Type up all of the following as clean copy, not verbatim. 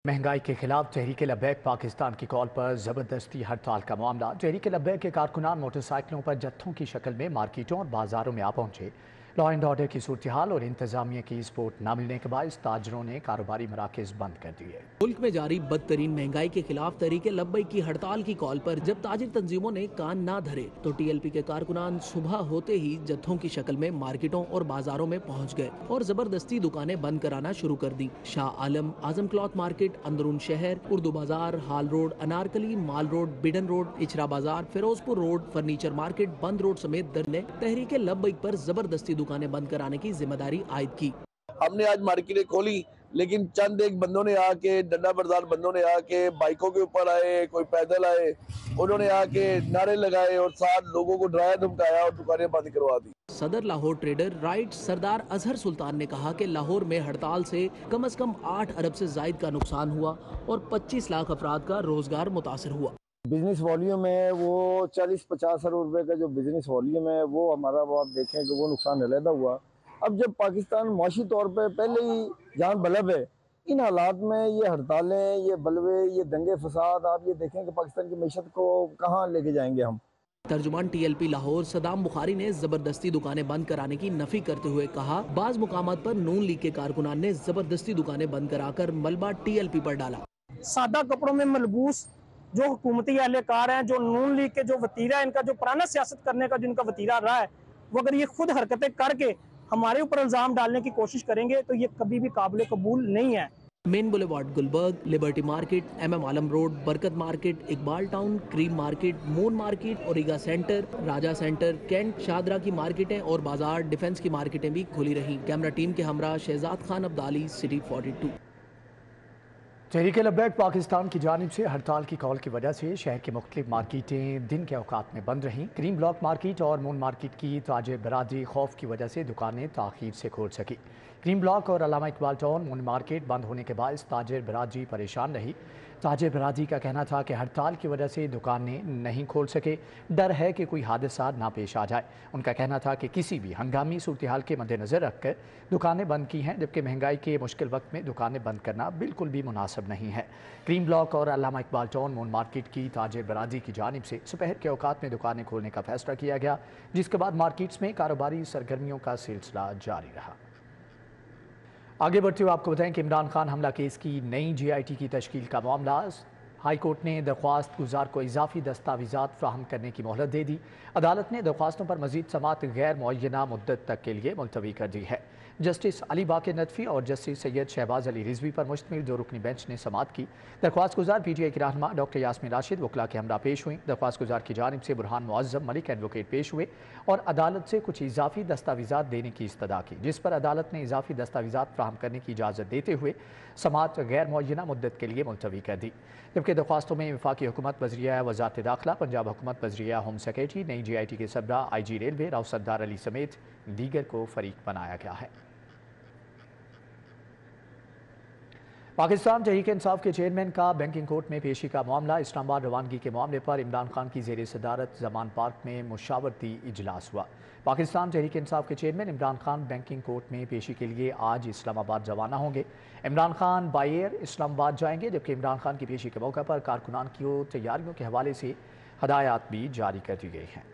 महंगाई के खिलाफ तहरीक लब्बैक पाकिस्तान की कॉल पर जबरदस्ती हड़ताल का मामला। तहरीक लब्बैक के कारकुनान मोटरसाइकिलों पर जत्थों की शक्ल में मार्केटों और बाजारों में आ पहुंचे। लॉ एंड ऑर्डर की सूरत हाल और इंतजामिया की सपोर्ट न मिलने के बायस ताजरों ने कारोबारी मराकज बंद कर दिए। मुल्क में जारी बदतरीन महंगाई के खिलाफ तहरीक लब्बैक की हड़ताल की कॉल पर जब ताजिर तंजीमों ने कान ना धरे तो टीएलपी के कारकुनान सुबह होते ही जत्थों की शक्ल में मार्केटों और बाजारों में पहुंच गए और जबरदस्ती दुकानें बंद कराना शुरू कर दी। शाह आलम, आजम क्लॉथ मार्केट, अंदरून शहर, उर्दू बाजार, हाल रोड, अनारकली, माल रोड, बिडन रोड, इचरा बाजार, फिरोजपुर रोड, फर्नीचर मार्केट, बंद रोड समेत दर ने तहरीक लब्बैक पर जबरदस्ती दुकानें बंद कराने की जिम्मेदारी आयद की। हमने आज मार्केटें खोली, लेकिन चंद एक बंदों ने आके, डंडा बरदार बंदों ने आके बाइकों के ऊपर आए, कोई पैदल आए, उन्होंने आके नारे लगाए और साथ लोगों को डराया धमकाया और दुकानें बंद करवा दी। सदर लाहौर ट्रेडर राइट सरदार अजहर सुल्तान ने कहा कि लाहौर में हड़ताल से कम 8 अरब से जायद का नुकसान हुआ और 25 लाख अफराद का रोजगार मुतासर हुआ। बिजनेस वॉल्यूम है वो 40-50 अरब रुपए का जो बिजनेस वॉल्यूम है वो हमारा, वो आप देखें कि वो नुकसान अलहदा हुआ। अब जब पाकिस्तान माशी तौर पे पहले ही जान बलब है, इन हालात में ये हड़तालें, ये बलवे, ये दंगे फसाद, आप ये देखें कि पाकिस्तान की मीशत को कहाँ लेके जाएंगे हम। तर्जुमान टीएलपी लाहौर सदाम बुखारी ने जबरदस्ती दुकानें बंद कराने की नफी करते हुए कहा, बाज मुकामात पर नून लीग के कारकुनान ने जबरदस्ती दुकानें बंद कराकर मलबा टीएलपी पर डाला। सादा कपड़ों में मलबूस जो हुकूमती एहलकार हैं, जो नून लीग के जो वतीरा है, इनका जो पुराना सियासत करने का जो इनका वतीरा रहा है, वो अगर ये खुद हरकतें करके हमारे ऊपर इल्जाम डालने की कोशिश करेंगे तो ये कभी भी काबिल कबूल नहीं है। Main boulevard Gulberg, liberty market, MM Alam road, Barkat market, Iqbal town, cream market, moon market, Auriga centre, Raja centre, cantt, Shahdara की मार्केटें और बाजार, डिफेंस की मार्केटें भी खुली रहीं। कैमरा टीम के हमरा शहजाद खान अब्दाली, सिटी 42। तहरीक लब्बैक पाकिस्तान की जानिब से हड़ताल की कॉल की वजह से शहर की मुख्तलिफ मार्केटें दिन के औकात में बंद रहीं। क्रीम ब्लॉक मार्केट और मून मार्केट की ताजिर बरादरी खौफ की वजह से दुकानें ताख़ीर से खोल सकी। क्रीम ब्लॉक और अल्लामा इकबाल टाउन मून मार्केट बंद होने के बाद ताजिर बरादरी परेशान रही। ताजिर बरादरी का कहना था कि हड़ताल की वजह से दुकानें नहीं खोल सके, डर है कि कोई हादसा ना पेश आ जाए। उनका कहना था कि किसी भी हंगामी सूरत हाल के मद्देनज़र रखकर दुकानें बंद की हैं, जबकि महंगाई के मुश्किल वक्त में दुकानें बंद करना बिल्कुल भी मुनासिब नहीं है। क्रीम ब्लॉक और अल्लामा इकबाल टाउन मून मार्केट की ताजिर बरादरी की जानिब से दोपहर के औकात में दुकानें खोलने का फैसला किया गया, जिसके बाद मार्केट्स में कारोबारी सरगर्मियों का सिलसिला जारी रहा। आगे बढ़ते हुए आपको बताएं कि इमरान खान हमला केस की नई GIT की तश्कील का मामला। हाई कोर्ट ने दरख्वास्त गुजार को इजाफी दस्तावेजात फ्राहम करने की मोहलत दे दी। अदालत ने दरख्वास्तों पर मजीद समात गैर मुअय्यना मुद्दत तक के लिए मुलतवी कर दी है। जस्टिस अली बाकर नदफी और जस्टिस सैयद शहबाज अली रिजवी पर मुश्तमिल 2 रुकनी बेंच ने समात की। दरख्वास्त गुजार PTI की रहनुमा डॉक्टर यास्मीन राशिद वकला के हमरा पेश हुई। दरख्वास्त गुजार की जानिब से बुरहान मुअज्जम मलिक एडवोकेट पेश हुए और अदालत से कुछ इजाफी दस्तावेजात देने की इस्तदा की, जिस पर अदालत ने इजाफी दस्तावेजात फ्राहम करने की इजाज़त देते हुए समात गैर मुअय्यना मुद्दत के लिए मुलतवी कर दी। जबकि दरख्वास्तों में वफाकी हुकूमत, वज़ीर वज़ारत दाखिला, पंजाब हुकूमत, वज़ीर होम सेक्रेटरी, नई GIT के सरबराह, IG रेलवे राव सद्दार अली समेत दीगर को फरीक बनाया गया है। पाकिस्तान तहरीक इंसाफ के चेयरमैन का बैंकिंग कोर्ट में पेशी का मामला। इस्लामाबाद रवानगी के मामले पर इमरान खान की ज़ेर सदारत जमान पार्क में मुशावरती इजलास हुआ। पाकिस्तान तहरीक इंसाफ के chairman Imran Khan banking court में पेशी के लिए आज इस्लामाबाद रवाना होंगे। इमरान खान बाय एयर इस्लामाबाद जाएंगे, जबकि इमरान खान की पेशी के मौके पर कारकुनान की तैयारियों के हवाले से हदायत भी जारी कर दी गई हैं।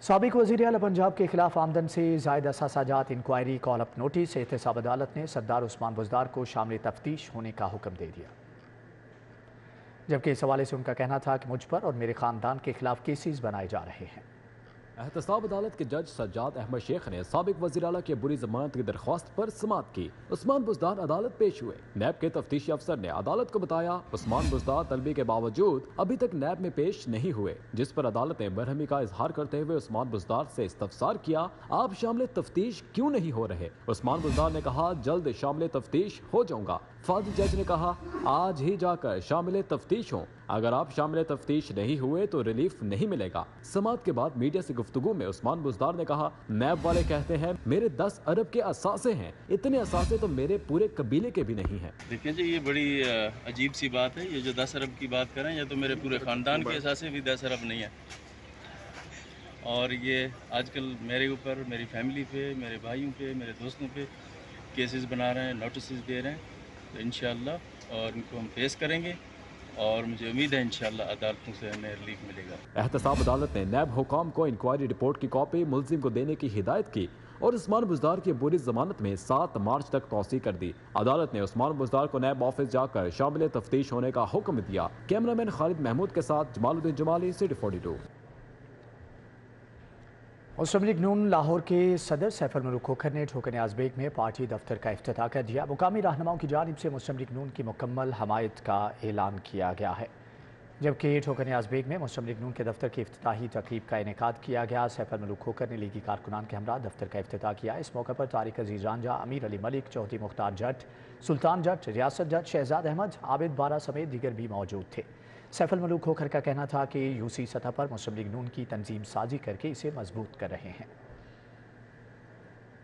साबिक वज़ीर आला पंजाब के खिलाफ आमदन से ज़ायद असासाजात इंक्वायरी कॉल अप नोटिस। एहतसाब अदालत ने सरदार उस्मान बुज़दार को शामिल तफ्तीश होने का हुक्म दे दिया, जबकि इस हवाले से उनका कहना था कि मुझ पर और मेरे ख़ानदान के खिलाफ केसेस बनाए जा रहे हैं। एहतसाब अदालत के जज सज्जाद अहमद शेख ने साबिक वज़ीर आला के बुरी ज़मानत की दरख्वास्त पर समाअत की। उस्मान बुज़दार अदालत पेश हुए। नैब के तफ्तीशी अफसर ने अदालत को बताया, उस्मान बुज़दार तलबी के बावजूद अभी तक नैब में पेश नहीं हुए, जिस पर अदालत ने बरहमी का इजहार करते हुए उस्मान बुज़दार से इस्तफसार किया, आप शामिल तफ्तीश क्यों नहीं हो रहे। उस्मान बुज़दार ने कहा, जल्द शामिल तफ्तीश हो जाऊंगा। फाजिल जज ने कहा, आज ही जाकर शामिल तफ्तीश हो, अगर आप शामिल तफ्तीश नहीं हुए तो रिलीफ नहीं मिलेगा। समाअत के बाद मीडिया से गुफ्तगू में उस्मान बुज़दार ने कहा, नैब वाले कहते हैं मेरे 10 अरब के असासे हैं, इतने असासे तो मेरे पूरे कबीले के भी नहीं हैं। देखें जी, ये बड़ी अजीब सी बात है। ये जो 10 अरब की बात करें, या तो मेरे पूरे ख़ानदान के असासे भी 10 अरब नहीं है। और ये आजकल मेरे ऊपर, मेरी फैमिली पे, मेरे भाइयों पे, मेरे दोस्तों पे केसेस बना रहे हैं, नोटिस दे रहे हैं। तो इंशाअल्लाह और इनको हम फेस करेंगे और मुझे उम्मीद है इंशाअल्लाह अदालतों से हमें रिलीफ मिलेगा। एहतसाब अदालत ने नैब हुकाम को इंक्वायरी रिपोर्ट की कॉपी मुलजिम को देने की हिदायत की और उस्मान बुज़दार की बुरी जमानत में 7 मार्च तक तौसी कर दी। अदालत ने उस्मान बुज़दार को नैब ऑफिस जाकर शामिल तफ्तीश होने का हुक्म दिया। कैमरामैन खालिद महमूद के साथ जमालुद्दीन जमाली, सिटी 42। मुस्लिम लीग नून लाहौर के सदर सैफ अल-मुल्क खोखर ने ठोकर नियाज़ बेग में पार्टी दफ्तर का इफ्तिताह कर दिया। मुकामी रहनुमाओं की जानिब से मुस्लिम लीग नून की मुकम्मल हमायत का ऐलान किया गया है, जबकि ठोकर नियाज़ बेग में मुस्लिम लीग नून के दफ्तर की इफ्तिताही तकरीब का इनेकाद किया गया। सैफ अल-मुल्क खोखर ने लीगी कारकुनान के हमरा दफ्तर का इफ्तिताह किया। इस मौके पर तारिक अजीज रांझा, अमीर अली मलिक, चौधरी मुख्तार जट, सुल्तान जट, रियासत जट, शहजाद अहमद, आबिद बारा समेत दीगर भी मौजूद थे। सैफ अल-मुल्क खोखर का कहना था कि यूसी सतह पर मुस्लिम लीग नून की तंजीम साजी करके इसे मजबूत कर रहे हैं।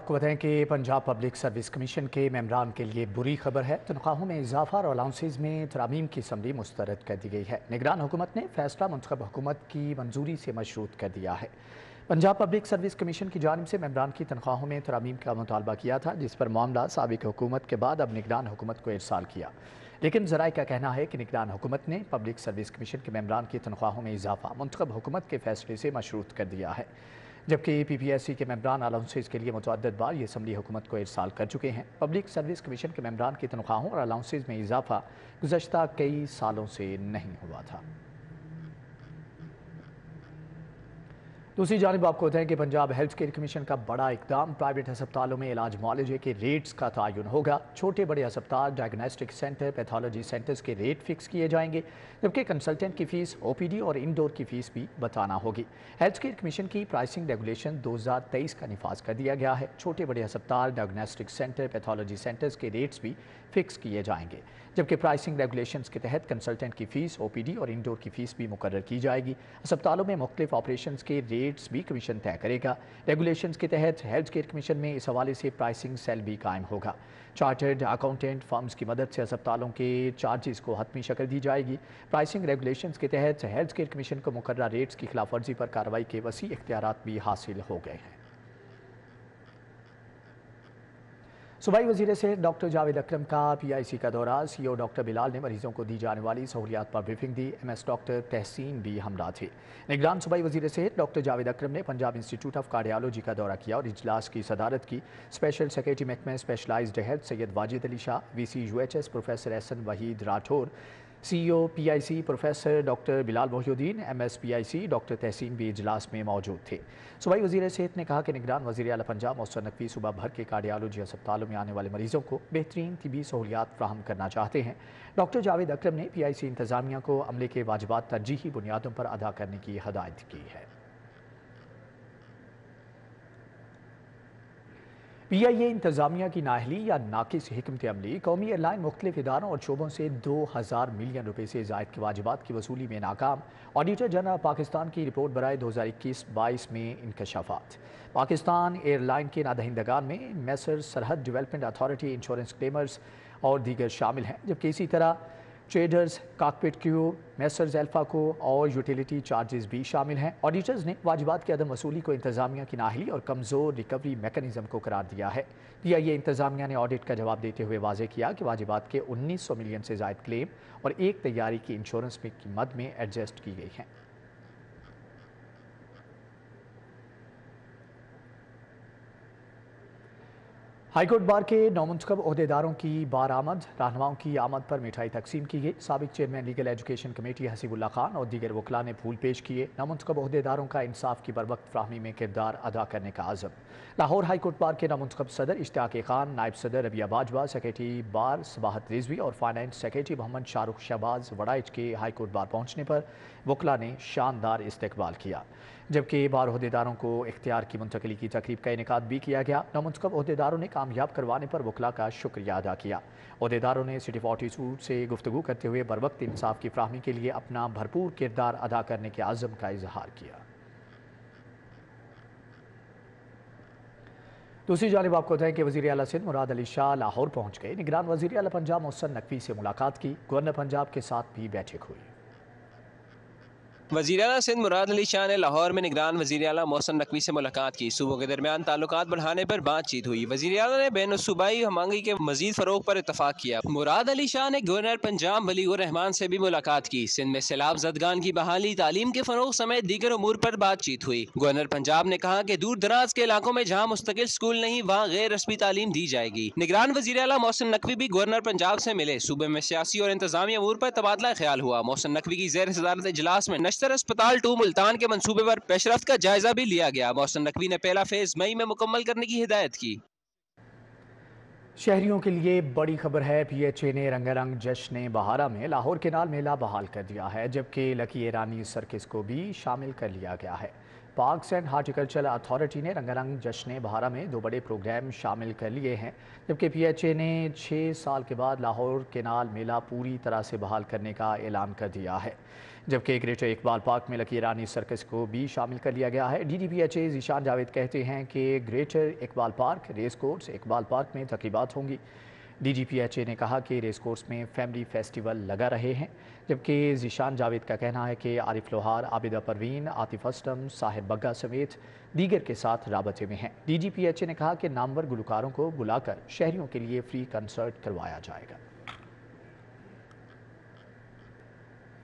आपको बताएं कि पंजाब पब्लिक सर्विस कमीशन के मेंबरान के लिए बुरी खबर है। तनख्वाहों में इजाफा और अलाउंसेज में तरामीम की असम्बली मुस्तरद कर दी गई है। निगरान हुकूमत ने फैसला मुंतखब हुकूमत की मंजूरी से मशरूत कर दिया है। पंजाब पब्लिक सर्विस कमीशन की जानिब से मेंबरान की तनख्वाहों में तरामीम का मुतालबा किया था, जिस पर मामला साबिक हुकूमत के बाद अब निगरान हुकूमत को इरसाल किया। लेकिन ज़राए का कहना है कि निगरान हुकूमत ने पब्लिक सर्विस कमीशन के मेंबरान की तनख्वाहों में इजाफा मुंतखब हुकूमत के फैसले से मशरूत कर दिया है, जबकि PPSC के मेंबरान अलाउंसेज के लिए मुतअद्दिद बार ये असम्बली हुकूमत को इरसाल कर चुके हैं। पब्लिक सर्विस कमीशन के मेंबरान की तनख्वाहों और अलाउंसेज में इजाफा गुज़श्ता कई सालों से नहीं हुआ था। दूसरी जानिब आपको बताएं कि पंजाब हेल्थ केयर कमीशन का बड़ा इकदाम, प्राइवेट अस्पतालों में इलाज मुआलजे के रेट्स का तयन होगा। छोटे बड़े अस्पताल, डायग्नोस्टिक सेंटर, पैथोलॉजी सेंटर्स के रेट फिक्स किए जाएंगे, जबकि कंसल्टेंट की फ़ीस, OPD और इंडोर की फ़ीस भी बताना होगी। हेल्थ केयर कमीशन की प्राइसिंग रेगुलेशन 2023 का निफाज कर दिया गया है। छोटे बड़े अस्पताल, डायग्नोस्टिक सेंटर, पैथोलॉजी सेंटर्स के रेट्स भी फिक्स किए जाएंगे, जबकि प्राइसिंग रेगुलेशंस के तहत कंसल्टेंट की फ़ीस, OPD और इंडोर की फ़ीस भी मुकर्रर की जाएगी। अस्पतालों में मुख्तलिफ ऑपरेशंस के रेट्स भी कमीशन तय करेगा। रेगुलेशंस के तहत हेल्थ केयर कमीशन में इस हवाले से प्राइसिंग सेल भी कायम होगा। चार्टर्ड अकाउंटेंट फर्म्स की मदद से अस्पतालों के चार्जेस को हतमी शक्ल दी जाएगी। प्राइसिंग रेगुलेशंस के तहत हेल्थ केयर कमीशन को मुकर्रर रेट्स की खिलाफवर्जी पर कार्रवाई के वसी इख्तियारात भी हासिल हो गए हैं। सूबाई वज़ीर सेहत डॉक्टर जावेद अकरम का PIC का दौरा। CEO डॉक्टर बिलाल ने मरीजों को दी जाने वाली सहूलियात पर ब्रीफिंग दी। MS डॉक्टर तहसीन भी हमरा थे। निगरान सूबाई वज़ीर सेहत डॉक्टर जावेद अकरम ने पंजाब इंस्टीट्यूट ऑफ कार्डियोलॉजी का दौरा किया और इजलास की सदारत की। स्पेशल सेक्रेटरी महकमा specialised health Syed Wajid Ali Shah, VC UHS professor Ehsan Waheed Rathore, CEO PIC professor doctor Bilal Mohiuddin, MS PIC doctor Tehseen भी इजलास में मौजूद थे। सूबाई वज़ीर सेहत ने कहा कि निगरान वज़ीर आला पंजाब मौसर नकवी सूबा भर के कार्डियोलॉजी अस्पतालों में आने वाले मरीजों को बेहतरीन तिबी सहूलियात फ्राहम करना चाहते हैं। डॉक्टर जावेद अकरम ने PIC इंतज़ामिया को अमले के वाजिबात तरजीही बुनियादों पर अदा करने की हदायत की है। PIA इंतज़ामिया की नाअहली या नाकिस हिकमत अमली कौमी एयरलाइन मुख्तलिफ इदारों और शोबों से 2000 मिलियन रुपये से ज़ायद के वाजिबात की वसूली में नाकाम। ऑडिटर जनरल पाकिस्तान की रिपोर्ट बराए 2021-22 में इंकशाफात। पाकिस्तान एयरलाइन के नादहिंदगान में मैसर सरहद डेवलपमेंट अथॉरिटी, इंश्योरेंस क्लेमर्स और दीगर शामिल हैं, जबकि इसी तरह ट्रेडर्स, कॉकपिट क्रू, मैसर्स एल्फाको और यूटिलिटी चार्जेस भी शामिल हैं। ऑडिटर्स ने वाजिबात की अदम वसूली को इंतज़ामिया की नाअहली और कमज़ोर रिकवरी मैकेनिज़्म को करार दिया है। PIA इंतज़ामिया ने ऑडिट का जवाब देते हुए वाज़ेह किया कि वाजिबात के 1900 मिलियन से ज़ायद क्लेम और एक तैयारी की इंश्योरेंस की मद में एडजस्ट की गई हैं। हाईकोर्ट बार के नौमुंतखब ओहदेदारों की बारआमद। रहनुमाओं की आमद पर मिठाई तकसीम की गई। साबिक chairman legal education committee Hasibullah Khan और दीगर वकला ने फूल पेश किए। नौमुंतखब ओहदेदारों का इंसाफ की बरवक्त फ्राहमी में किरदार अदा करने का आज़म। लाहौर हाईकोर्ट बार के नौमुंतखब सदर इश्तियाक खान, नायब सदर रबिया बाजवा, सेक्रेटरी बार सबाहत रिजवी और फाइनेंस सेक्रेटरी मोहम्मद शाहरुख शहबाज वड़ाइच के हाईकोर्ट बार पहुँचने पर वकला ने शानदार इस्तकबाल किया, जबकि बार ओहदेदारों को इख्तियार की मुंतकली की तकरीब का इनेकाद भी किया गया। नौमुंतखब ओहदेदारों ने कामयाब करवाने पर वकला का शुक्रिया अदा किया। ओहदेदारों ने सिटी 42 से गुफ्तगू करते हुए बरवक्त इंसाफ की फ्राहमी के लिए अपना भरपूर किरदार अदा करने के आज़म का इजहार किया। दूसरी जानिब आपको बताएं कि वज़ीर आला सिंध मुराद अली शाह लाहौर पहुँच गए। निगरान वज़ीर आला पंजाब मौसर नकवी से मुलाकात की। गवर्नर पंजाब के साथ भी बैठक हुई। وزیر اعلیٰ سندھ مراد علی شاہ نے لاہور میں نگران وزیر اعلیٰ محسن نقوی سے ملاقات کی۔ صوبوں کے درمیان تعلقات بڑھانے پر بات چیت ہوئی۔ وزیر اعلیٰ نے بین الصوبائی ہم آہنگی کے مزید فروغ پر اتفاق کیا۔ مراد علی شاہ نے گورنر پنجاب ولی الرحمان سے بھی ملاقات کی۔ سندھ میں سیلاب زدگان کی بحالی، تعلیم کے فروغ سمیت دیگر امور پر بات چیت ہوئی۔ گورنر پنجاب نے کہا کہ دور دراز کے علاقوں میں جہاں مستقل اسکول نہیں وہاں غیر رسمی تعلیم دی جائے گی۔ نگران وزیر اعلیٰ محسن نقوی بھی گورنر پنجاب سے ملے۔ صوبے میں سیاسی اور انتظامی امور پر تبادلہ خیال ہوا۔ محسن نقوی کی زیر صدارت اجلاس میں نشتر اسپتال 2 ملتان کے منصوبے پر پیش رفت کا جائزہ بھی لیا گیا۔ محسن نقوی نے پہلا فیز مئی میں مکمل کرنے کی ہدایت کی۔ شہریوں کے لیے بڑی خبر ہے، پی ایچ اے نے رنگا رنگ جشن بہارا میں لاہور کینال میلہ بحال کر دیا ہے، جبکہ لکی ایرانی سرکس کو بھی شامل کر لیا گیا ہے۔ پارکس اینڈ ہارٹیکلچر اتھارٹی نے رنگا رنگ جشن بہارا میں 2 بڑے پروگرام شامل کر لیے ہیں، جبکہ پی ایچ اے نے 6 سال کے بعد لاہور کینال میلہ پوری طرح سے بحال کرنے کا اعلان کر دیا ہے، جبکہ گریٹر اقبال پارک میں لکی ایرانی سرکس کو بھی شامل کر لیا گیا ہے۔ D D P H A Zeeshan Javed کہتے ہیں کہ greater Iqbal park, race course Iqbal park میں تقریبات ہوں گی۔ ڈی جی پی ایچ اے نے کہا کہ ریس کورس میں فیملی فیسٹیول لگا رہے ہیں، جبکہ ذیشان جاوید کا کہنا ہے کہ عارف لوہار، عابدہ پروین، عاطف اسلم، ساحر بگا سمیت دیگر کے ساتھ رابطے میں ہیں۔ ڈی جی پی ایچ اے نے کہا کہ نامور گلوکاروں کو بلا کر شہریوں کے لیے فری کنسرٹ کروایا جائے گا۔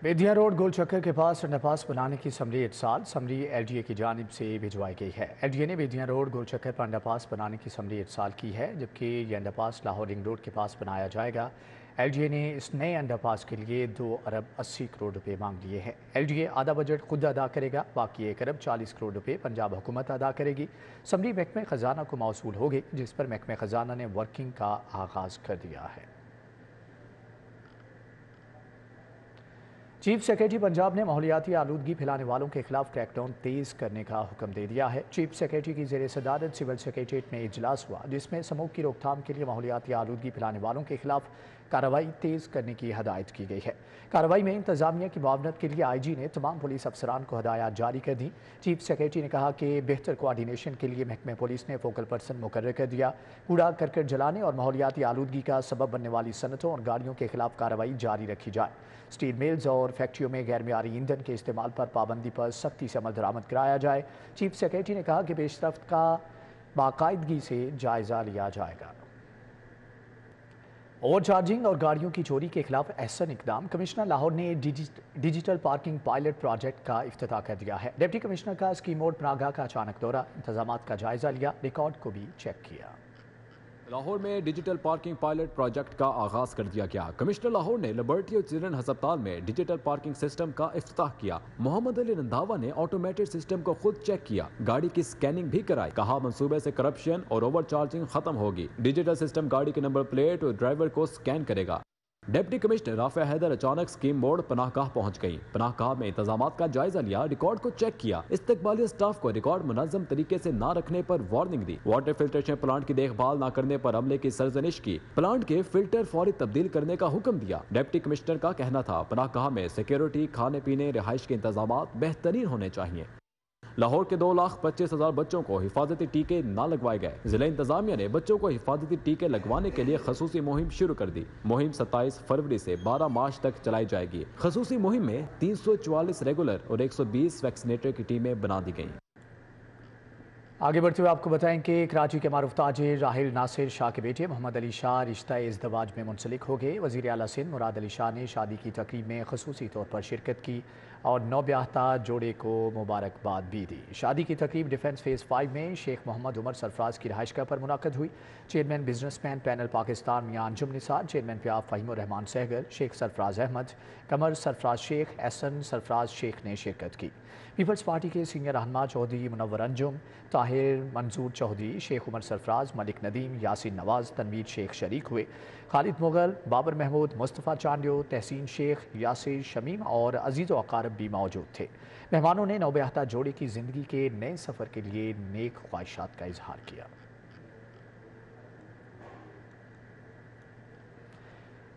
بیدیا روڈ گول چکر کے پاس انڈر پاس بنانے کی سمری ارسال سمری ایل ڈی اے کی جانب سے بھجوائی گئی ہے۔ ایل ڈی اے نے بیدیا روڈ گول چکر پر انڈر پاس بنانے کی سمری ارسال کی ہے، جبکہ یہ انڈر پاس لاہور رنگ روڈ کے پاس بنایا جائے گا۔ ایل ڈی اے نے اس نئے انڈر پاس کے لیے 2 ارب 80 کروڑ روپے مانگ لیے ہیں۔ ایل ڈی اے آدھا بجٹ خود ادا کرے گا، باقی 1 ارب 40 کروڑ روپے پنجاب حکومت ادا کرے گی۔ سمری محکمہ خزانہ کو موصول ہوگی، جس پر محکمہ خزانہ نے ورکنگ کا آغاز کر دیا ہے۔ چیف سیکریٹری پنجاب نے ماحولیاتی آلودگی پھیلانے والوں کے خلاف کریک ڈاؤن تیز کرنے کا حکم دے دیا ہے۔ چیف سیکریٹری کی زیر صدارت سول سیکریٹریٹ میں اجلاس ہوا، جس میں سموگ کی روک تھام کے لیے ماحولیاتی آلودگی پھیلانے والوں کے خلاف کارروائی تیز کرنے کی ہدایت کی گئی ہے۔ کارروائی میں انتظامیہ کی معاونت کے لیے آئی جی نے تمام پولیس افسران کو ہدایات جاری کر دی۔ چیف سیکریٹری نے کہا کہ بہتر کوارڈینیشن کے لیے محکمہ پولیس نے فوکل پرسن مقرر کر دیا۔ کوڑا کرکٹ جلانے اور ماحولیاتی آلودگی کا سبب بننے والی صنعتوں اور گاڑیوں کے خلاف کارروائی جاری رکھی جائے۔ اسٹیل میلز اور فیکٹریوں میں غیر معیاری ایندھن کے استعمال پر پابندی پر سختی سے عمل درآمد کرایا جائے۔ چیف سیکریٹری نے کہا کہ پیش رفت کا باقاعدگی سے جائزہ لیا جائے گا۔ اوور چارجنگ اور گاڑیوں کی چوری کے خلاف احسن اقدام، کمشنر لاہور نے ڈیجیٹل پارکنگ پائلٹ پروجیکٹ کا افتتاح کر دیا ہے۔ ڈپٹی کمشنر کا اسکیم موڈ پناہگاہ کا اچانک دورہ، انتظامات کا جائزہ لیا، ریکارڈ کو بھی چیک کیا۔ لاہور میں ڈیجیٹل پارکنگ پائلٹ پروجیکٹ کا آغاز کر دیا گیا۔ کمشنر لاہور نے لبرٹی اور چلڈرن ہسپتال میں ڈیجیٹل پارکنگ سسٹم کا افتتاح کیا۔ محمد علی رندھاوا نے آٹومیٹڈ سسٹم کو خود چیک کیا، گاڑی کی سکیننگ بھی کرائی، کہا منصوبے سے کرپشن اور اوور چارجنگ ختم ہوگی۔ ڈیجیٹل سسٹم گاڑی کے نمبر پلیٹ اور ڈرائیور کو سکین کرے گا۔ ڈپٹی کمشنر رافع حیدر اچانک اسکیم موڑ پناہ گاہ پہنچ گئی، پناہ گاہ میں انتظامات کا جائزہ لیا، ریکارڈ کو چیک کیا، استقبالیہ سٹاف کو ریکارڈ منظم طریقے سے نہ رکھنے پر وارننگ دی، واٹر فلٹریشن پلانٹ کی دیکھ بھال نہ کرنے پر عملے کی سرزنش کی، پلانٹ کے فلٹر فوری تبدیل کرنے کا حکم دیا۔ ڈپٹی کمشنر کا کہنا تھا پناہ گاہ میں سیکیورٹی، کھانے پینے، رہائش کے انتظامات بہترین ہونے چاہیے۔ لاہور کے 2,25,000 بچوں کو حفاظتی ٹیکے نہ لگوائے گئے، ضلع انتظامیہ نے بچوں کو حفاظتی ٹیکے لگوانے کے لیے خصوصی مہم شروع کر دی۔ مہم 27 فروری سے 12 مارچ تک چلائی جائے گی۔ خصوصی مہم میں 344 ریگولر اور 120 ویکسینیٹر کی ٹیمیں بنا دی گئیں۔ آگے بڑھتے ہوئے آپ کو بتائیں کہ کراچی کے معروف تاجر راحل ناصر شاہ کے بیٹے محمد علی شاہ رشتہ ازدواج میں منسلک ہو گئے۔ وزیر اعلیٰ سندھ مراد علی شاہ نے شادی کی تقریب میں خصوصی طور پر شرکت کی اور نوبیاہتا جوڑے کو مبارکباد بھی دی۔ شادی کی تقریب ڈیفنس فیز 5 میں شیخ محمد عمر سرفراز کی رہائش گاہ پر منعقد ہوئی۔ Chairman business man panel Pakistan میاں انجم نثار، چیئرمین پیاف فہیم الرحمان سہگل، شیخ سرفراز احمد، قمر سرفراز شیخ، احسن سرفراز شیخ نے شرکت کی۔ پیپلز پارٹی کے سینئر رہنما چودھری منور انجم، طاہر منظور چودھری، شیخ عمر سرفراز، ملک ندیم، یاسین نواز، تنویر شیخ شریک ہوئے۔ خالد مغل، بابر محمود، مصطفیٰ چانڈیو، تحسین شیخ، یاسر شمیم اور عزیز و اقارب بھی موجود تھے۔ مہمانوں نے نوبیاہتا جوڑے کی زندگی کے نئے سفر کے لیے نیک خواہشات کا اظہار کیا۔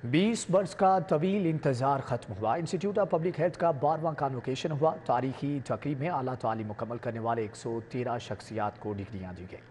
20 برس کا طویل انتظار ختم ہوا۔ انسٹیٹیوٹ آف پبلک ہیلتھ کا 12واں کانوکیشن ہوا۔ تاریخی تقریب میں اعلیٰ تعلیم مکمل کرنے والے 113 شخصیات کو ڈگریاں دی گئیں۔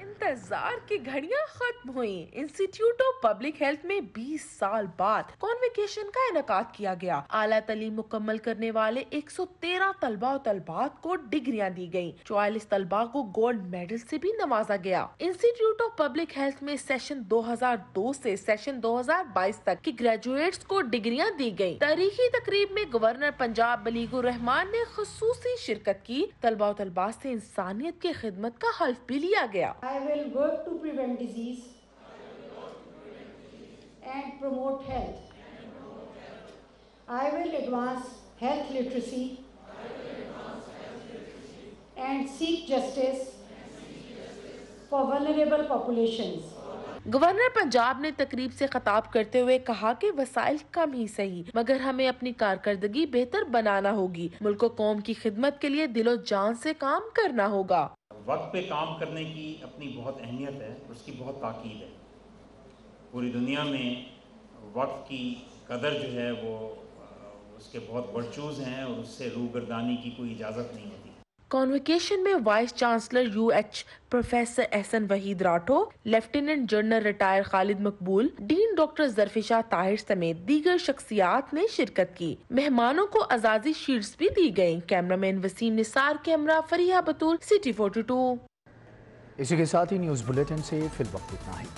इंतजार की घड़ियां खत्म हुई। इंस्टीट्यूट ऑफ पब्लिक हेल्थ में 20 साल बाद कॉन्वोकेशन का इनेकाद किया गया। आला तालीम मुकम्मल करने वाले 113 तलबा और तलबात को डिग्रियां दी गयी। 44 तलबा को गोल्ड मेडल से भी नवाजा गया। इंस्टीट्यूट ऑफ पब्लिक हेल्थ में सेशन 2002 से सेशन 2022 तक की ग्रेजुएट्स को डिग्रियां दी गयी। तारीखी तकरीब में गवर्नर पंजाब बलीगुर रहमान ने खुसूसी शिरकत की। तलबा और तलबात से इंसानियत की खिदमत का हल्फ भी लिया गया। I will work to prevent disease and promote health. I will advance health literacy and seek justice for vulnerable populations. Governor Punjab ने तकरीब से खिताब करते हुए कहा कि वसाइल कम ही सही मगर हमें अपनी कारकर्दगी बेहतर बनाना होगी। मुल्क और कौम की खिदमत के लिए दिलो जान से काम करना होगा। वक्त पे काम करने की अपनी बहुत अहमियत है, उसकी बहुत ताकीद है। पूरी दुनिया में वक्त की कदर जो है वो उसके बहुत वर्चूज़ हैं और उससे रूगर्दानी की कोई इजाज़त नहीं होती। कॉन्वोकेशन में vice chancellor UH professor Ehsan Waheed Rathore, lieutenant general retire Khalid Maqbool, dean doctor ज़रफिशा Tahir समेत दीगर शख्सियात ने शिरकत की। मेहमानों को आजादी शील्ड्स भी दी गयी। कैमरामैन वसीम निसार, कैमरा फरीहा बतूल, सिटी 42। इसी के साथ ही न्यूज़ बुलेटिन से फिल वक्त इतना ही।